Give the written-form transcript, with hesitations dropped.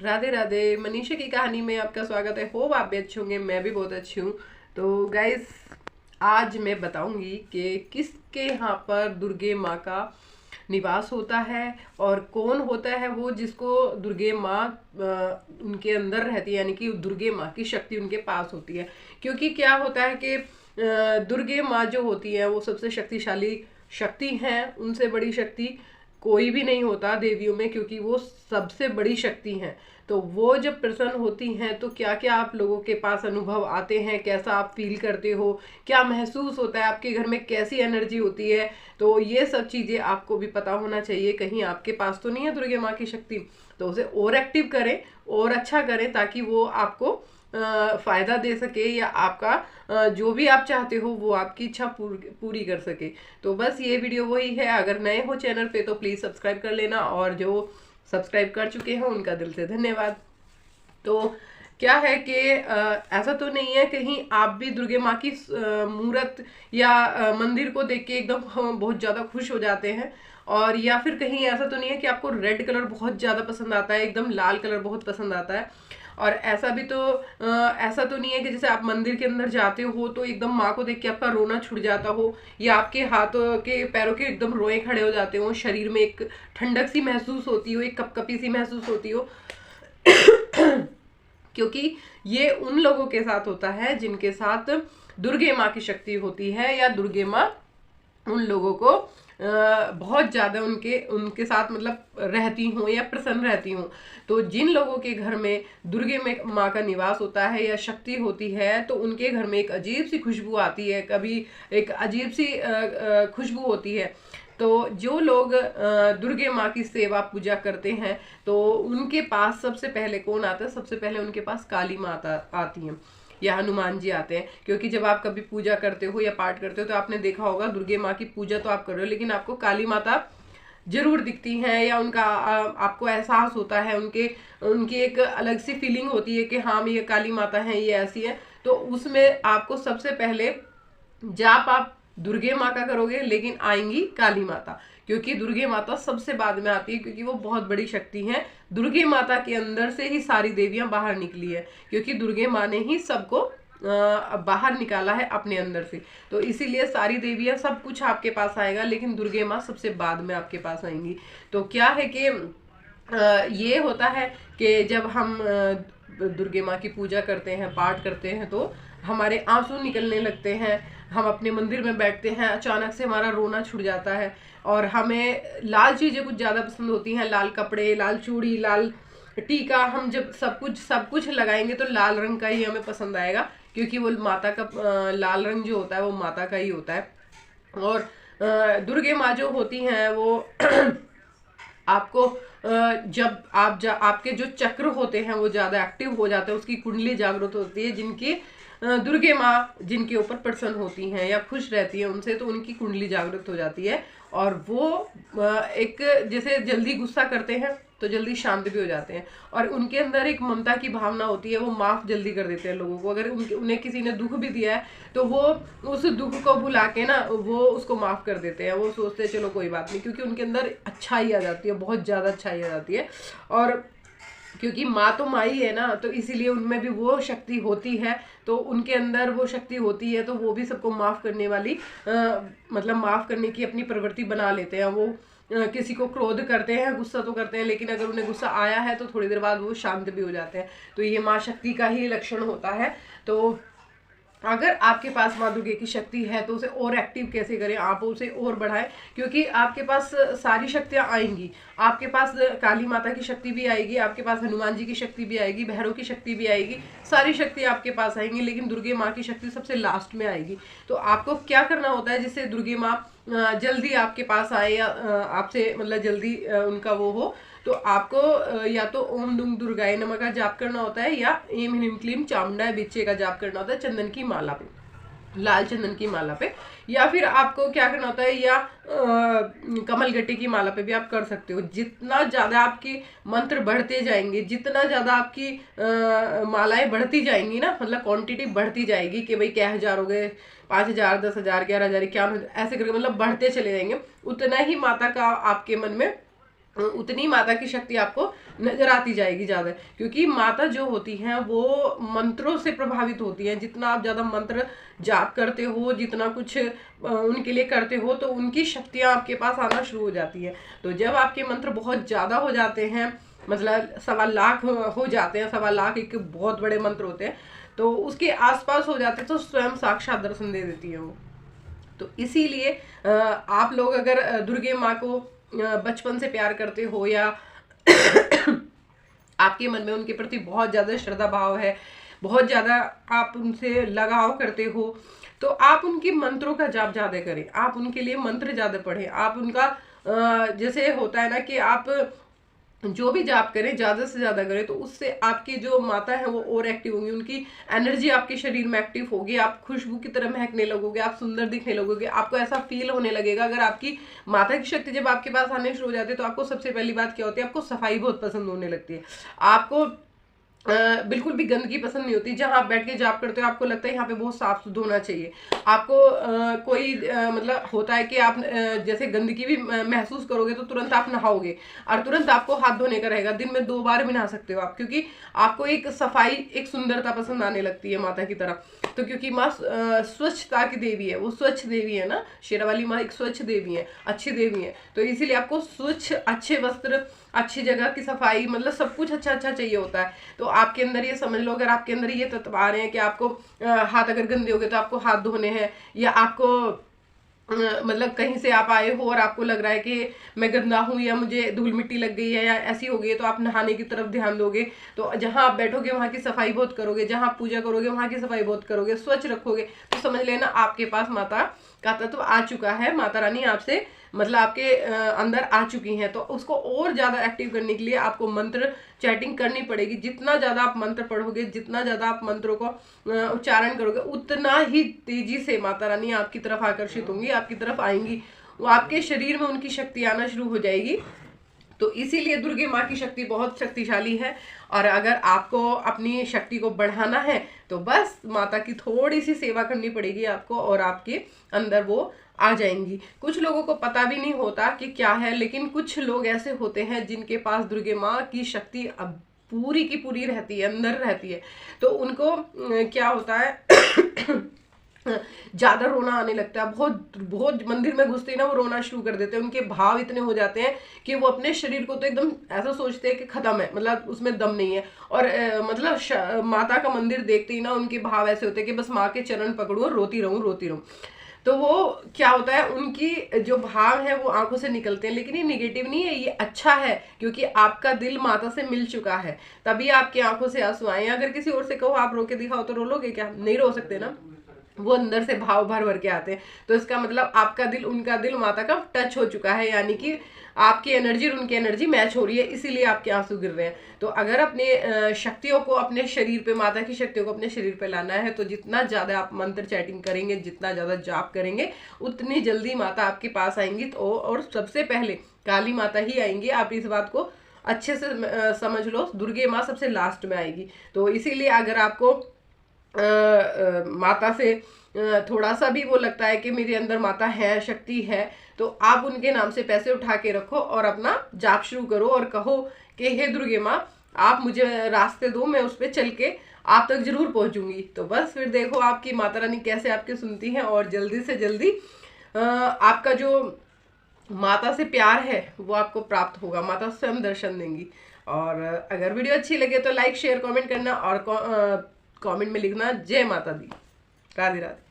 राधे राधे। मनीषा की कहानी में आपका स्वागत है। होप आप भी अच्छे होंगे, मैं भी बहुत अच्छी हूँ। तो गाइस, आज मैं बताऊंगी कि किसके यहाँ पर दुर्गे माँ का निवास होता है और कौन होता है वो जिसको दुर्गे माँ उनके अंदर रहती है, यानी कि दुर्गे माँ की शक्ति उनके पास होती है। क्योंकि क्या होता है कि दुर्गे माँ जो होती है वो सबसे शक्तिशाली शक्ति हैं। उनसे बड़ी शक्ति कोई भी नहीं होता देवियों में, क्योंकि वो सबसे बड़ी शक्ति हैं। तो वो जब प्रसन्न होती हैं तो क्या क्या आप लोगों के पास अनुभव आते हैं, कैसा आप फील करते हो, क्या महसूस होता है, आपके घर में कैसी एनर्जी होती है, तो ये सब चीज़ें आपको भी पता होना चाहिए। कहीं आपके पास तो नहीं है दुर्गे माँ की शक्ति, तो उसे और एक्टिव करें और अच्छा करें ताकि वो आपको फायदा दे सके, या आपका जो भी आप चाहते हो वो आपकी इच्छा पूरी कर सके। तो बस ये वीडियो वही है। अगर नए हो चैनल पे तो प्लीज़ सब्सक्राइब कर लेना, और जो सब्सक्राइब कर चुके हैं उनका दिल से धन्यवाद। तो क्या है कि ऐसा तो नहीं है कहीं आप भी दुर्गे माँ की मूर्त या मंदिर को देख के एकदम बहुत ज़्यादा खुश हो जाते हैं, और या फिर कहीं ऐसा तो नहीं है कि आपको रेड कलर बहुत ज़्यादा पसंद आता है, एकदम लाल कलर बहुत पसंद आता है। और ऐसा भी तो ऐसा तो नहीं है कि जैसे आप मंदिर के अंदर जाते हो तो एकदम माँ को देख के आपका रोना छूट जाता हो, या आपके हाथों के पैरों के एकदम रोए खड़े हो जाते हो, शरीर में एक ठंडक सी महसूस होती हो, एक कपकपी सी महसूस होती हो। क्योंकि ये उन लोगों के साथ होता है जिनके साथ दुर्गे माँ की शक्ति होती है, या दुर्गे माँ उन लोगों को बहुत ज़्यादा उनके उनके साथ मतलब रहती हूँ या प्रसन्न रहती हूँ। तो जिन लोगों के घर में दुर्गे में माँ का निवास होता है या शक्ति होती है, तो उनके घर में एक अजीब सी खुशबू आती है, कभी एक अजीब सी खुशबू होती है। तो जो लोग दुर्गे माँ की सेवा पूजा करते हैं तो उनके पास सबसे पहले कौन आता है? सबसे पहले उनके पास काली माता आती हैं या हनुमान जी आते हैं। क्योंकि जब आप कभी पूजा करते हो या पाठ करते हो तो आपने देखा होगा दुर्गे माँ की पूजा तो आप कर रहे हो, लेकिन आपको काली माता जरूर दिखती हैं, या उनका आपको एहसास होता है, उनके उनकी एक अलग सी फीलिंग होती है कि हाँ ये काली माता है, ये ऐसी है। तो उसमें आपको सबसे पहले जाप आप दुर्गे माँ का करोगे, लेकिन आएंगी काली माता, क्योंकि दुर्गे माता सबसे बाद में आती है, क्योंकि वो बहुत बड़ी शक्ति है। दुर्गे माता के अंदर से ही सारी देवियां बाहर निकली है, क्योंकि दुर्गे माँ ने ही सबको बाहर निकाला है अपने अंदर से। तो इसीलिए सारी देवियां सब कुछ आपके पास आएगा, लेकिन दुर्गे माँ सबसे बाद में आपके पास आएंगी। तो क्या है कि ये होता है कि जब हम दुर्गे माँ की पूजा करते हैं, पाठ करते हैं, तो हमारे आंसू निकलने लगते हैं। हम अपने मंदिर में बैठते हैं, अचानक से हमारा रोना छूट जाता है, और हमें लाल चीज़ें कुछ ज़्यादा पसंद होती हैं, लाल कपड़े, लाल चूड़ी, लाल टीका। हम जब सब कुछ लगाएंगे तो लाल रंग का ही हमें पसंद आएगा, क्योंकि वो माता का लाल रंग जो होता है वो माता का ही होता है। और दुर्गे माँ जो होती हैं वो आपको जब आपके जो चक्र होते हैं वो ज़्यादा एक्टिव हो जाते हैं, उसकी कुंडली जागृत होती है। जिनकी दुर्गे माँ जिनके ऊपर प्रसन्न होती हैं या खुश रहती है उनसे, तो उनकी कुंडली जागृत हो जाती है, और वो एक जैसे जल्दी गुस्सा करते हैं तो जल्दी शांत भी हो जाते हैं, और उनके अंदर एक ममता की भावना होती है। वो माफ़ जल्दी कर देते हैं लोगों को। अगर उन्हें किसी ने दुख भी दिया है तो वो उस दुख को भुला के ना वो उसको माफ़ कर देते हैं। वो सोचते हैं चलो कोई बात नहीं, क्योंकि उनके अंदर अच्छाई आ जाती है, बहुत ज़्यादा अच्छाई आ जाती है। और क्योंकि माँ तो माँ ही है ना, तो इसीलिए उनमें भी वो शक्ति होती है। तो उनके अंदर वो शक्ति होती है, तो वो भी सबको माफ़ करने वाली मतलब माफ़ करने की अपनी प्रवृत्ति बना लेते हैं। वो किसी को क्रोध करते हैं, गुस्सा तो करते हैं, लेकिन अगर उन्हें गुस्सा आया है तो थोड़ी देर बाद वो शांत भी हो जाते हैं। तो ये माँ शक्ति का ही लक्षण होता है। तो अगर आपके पास माँ दुर्गे की शक्ति है तो उसे और एक्टिव कैसे करें, आप उसे और बढ़ाएं। क्योंकि आपके पास सारी शक्तियाँ आएंगी। आपके पास काली माता की शक्ति भी आएगी, आपके पास हनुमान जी की शक्ति भी आएगी, भैरव की शक्ति भी आएगी, सारी शक्ति आपके पास आएंगी, लेकिन दुर्गे माँ की शक्ति सबसे लास्ट में आएगी। तो आपको क्या करना होता है जिससे दुर्गे माँ जल्दी आपके पास आए, या आपसे मतलब जल्दी उनका वो हो? तो आपको या तो ओम दुंग दुर्गाय नमः का जाप करना होता है, या एम ह्रीम क्लीम चामुंडाय बिच्चे का जाप करना होता है चंदन की माला पे, लाल चंदन की माला पे। या फिर आपको क्या करना होता है, या कमल गट्टे की माला पे भी आप कर सकते हो। जितना ज़्यादा आपके मंत्र बढ़ते जाएंगे, जितना ज़्यादा आपकी मालाएं बढ़ती जाएंगी ना, मतलब क्वांटिटी बढ़ती जाएगी कि भाई क्या हज़ार हो गए, 5,000, 10,000, 11,000, 51,000, ऐसे करके मतलब बढ़ते चले जाएंगे, उतना ही माता का आपके मन में उतनी माता की शक्ति आपको नजर आती जाएगी ज्यादा, क्योंकि माता जो होती हैं वो मंत्रों से प्रभावित होती हैं। जितना आप ज्यादा मंत्र जाप करते हो, जितना कुछ उनके लिए करते हो, तो उनकी शक्तियां आपके पास आना शुरू हो जाती है। तो जब आपके मंत्र बहुत ज्यादा हो जाते हैं, मतलब 1.25 लाख हो जाते हैं, 1.25 लाख एक बहुत बड़े मंत्र होते हैं, तो उसके आसपास हो जाते हैं, तो स्वयं साक्षात दर्शन दे देती है वो। तो इसीलिए आप लोग अगर दुर्गे माँ को बचपन से प्यार करते हो, या आपके मन में उनके प्रति बहुत ज्यादा श्रद्धा भाव है, बहुत ज्यादा आप उनसे लगाव करते हो, तो आप उनके मंत्रों का जाप ज्यादा करें, आप उनके लिए मंत्र ज्यादा पढ़ें। आप उनका जैसे होता है ना कि आप जो भी जाप करें ज्यादा से ज्यादा करें, तो उससे आपकी जो माता है वो और एक्टिव होंगी, उनकी एनर्जी आपके शरीर में एक्टिव होगी, आप खुशबू की तरह महकने लगोगे, आप सुंदर दिखने लगोगे, आपको ऐसा फील होने लगेगा। अगर आपकी माता की शक्ति जब आपके पास आने शुरू हो जाती है, तो आपको सबसे पहली बात क्या होती है, आपको सफाई बहुत पसंद होने लगती है। आपको बिल्कुल भी गंदगी पसंद नहीं होती। जहां आप बैठ के जाप करते हो आपको लगता है यहाँ पे बहुत साफ सुथरा होना चाहिए। आपको कोई मतलब होता है कि आप जैसे गंदगी भी महसूस करोगे तो तुरंत आप नहाओगे, और तुरंत आपको हाथ धोने का रहेगा। दिन में 2 बार भी नहा सकते हो आप, क्योंकि आपको एक सफाई, एक सुंदरता पसंद आने लगती है माता की तरह। तो क्योंकि माँ स्वच्छता की देवी है, वो स्वच्छ देवी है ना, शेरावाली माँ एक स्वच्छ देवी है, अच्छी देवी है। तो इसीलिए आपको स्वच्छ, अच्छे वस्त्र, अच्छी जगह की सफाई, मतलब सब कुछ अच्छा अच्छा चाहिए होता है। तो आपके अंदर ये समझ लो, अगर आपके अंदर ये तत्व आ रहे हैं कि आपको हाथ अगर गंदे हो गए तो आपको हाथ धोने हैं, या आपको मतलब कहीं से आप आए हो और आपको लग रहा है कि मैं गंदा हूं, या मुझे धूल मिट्टी लग गई है, या ऐसी हो गई है, तो आप नहाने की तरफ ध्यान दोगे। तो जहां आप बैठोगे वहां की सफाई बहुत करोगे, जहां आप पूजा करोगे वहां की सफाई बहुत करोगे, स्वच्छ रखोगे, तो समझ लेना आपके पास माता का तत्व आ चुका है। माता रानी आपसे मतलब आपके अंदर आ चुकी हैं। तो उसको और ज्यादा एक्टिव करने के लिए आपको मंत्र चैटिंग करनी पड़ेगी। जितना ज्यादा आप मंत्र पढ़ोगे, जितना ज्यादा आप मंत्रों को उच्चारण करोगे, उतना ही तेजी से माता रानी आपकी तरफ आकर्षित होंगी, आपकी तरफ आएंगी, वो आपके शरीर में उनकी शक्ति आना शुरू हो जाएगी। तो इसीलिए दुर्गे माँ की शक्ति बहुत शक्तिशाली है। और अगर आपको अपनी शक्ति को बढ़ाना है तो बस माता की थोड़ी सी सेवा करनी पड़ेगी आपको, और आपके अंदर वो आ जाएंगी। कुछ लोगों को पता भी नहीं होता कि क्या है, लेकिन कुछ लोग ऐसे होते हैं जिनके पास दुर्गे माँ की शक्ति अब पूरी की पूरी रहती है, अंदर रहती है। तो उनको क्या होता है ज्यादा रोना आने लगता है, बहुत बहुत मंदिर में घुसते ही ना वो रोना शुरू कर देते हैं। उनके भाव इतने हो जाते हैं कि वो अपने शरीर को तो एकदम ऐसा सोचते हैं कि खत्म है, मतलब उसमें दम नहीं है। और मतलब माता का मंदिर देखते ही ना उनके भाव ऐसे होते हैं कि बस माँ के चरण पकड़ू और रोती रहूं रोती रहूं। तो वो क्या होता है, उनकी जो भाव है वो आंखों से निकलते हैं। लेकिन ये निगेटिव नहीं है, ये अच्छा है, क्योंकि आपका दिल माता से मिल चुका है, तभी आपकी आंखों से आंसू आए। अगर किसी और से कहो आप रो के दिखाओ तो रो लोगे क्या? नहीं रो सकते ना, वो अंदर से भाव भर भर के आते हैं। तो इसका मतलब आपका दिल, उनका दिल माता का टच हो चुका है, यानी कि आपकी एनर्जी और उनकी एनर्जी मैच हो रही है, इसीलिए आपके आंसू गिर रहे हैं। तो अगर अपने शक्तियों को अपने शरीर पे, माता की शक्तियों को अपने शरीर पे लाना है, तो जितना ज्यादा आप मंत्र चैटिंग करेंगे, जितना ज्यादा जाप करेंगे, उतनी जल्दी माता आपके पास आएंगी। तो और सबसे पहले काली माता ही आएंगी, आप इस बात को अच्छे से समझ लो। दुर्गे माँ सबसे लास्ट में आएगी। तो इसीलिए अगर आपको माता से थोड़ा सा भी वो लगता है कि मेरे अंदर माता है, शक्ति है, तो आप उनके नाम से पैसे उठा के रखो और अपना जाप शुरू करो, और कहो कि हे दुर्गे माँ, आप मुझे रास्ते दो, मैं उस पर चल के आप तक जरूर पहुंचूंगी। तो बस फिर देखो आपकी माता रानी कैसे आपकी सुनती हैं, और जल्दी से जल्दी आपका जो माता से प्यार है वो आपको प्राप्त होगा, माता स्वयं दर्शन देंगी। और अगर वीडियो अच्छी लगे तो लाइक शेयर कमेंट करना, और कमेंट में लिखना जय माता दी। राधे राधे।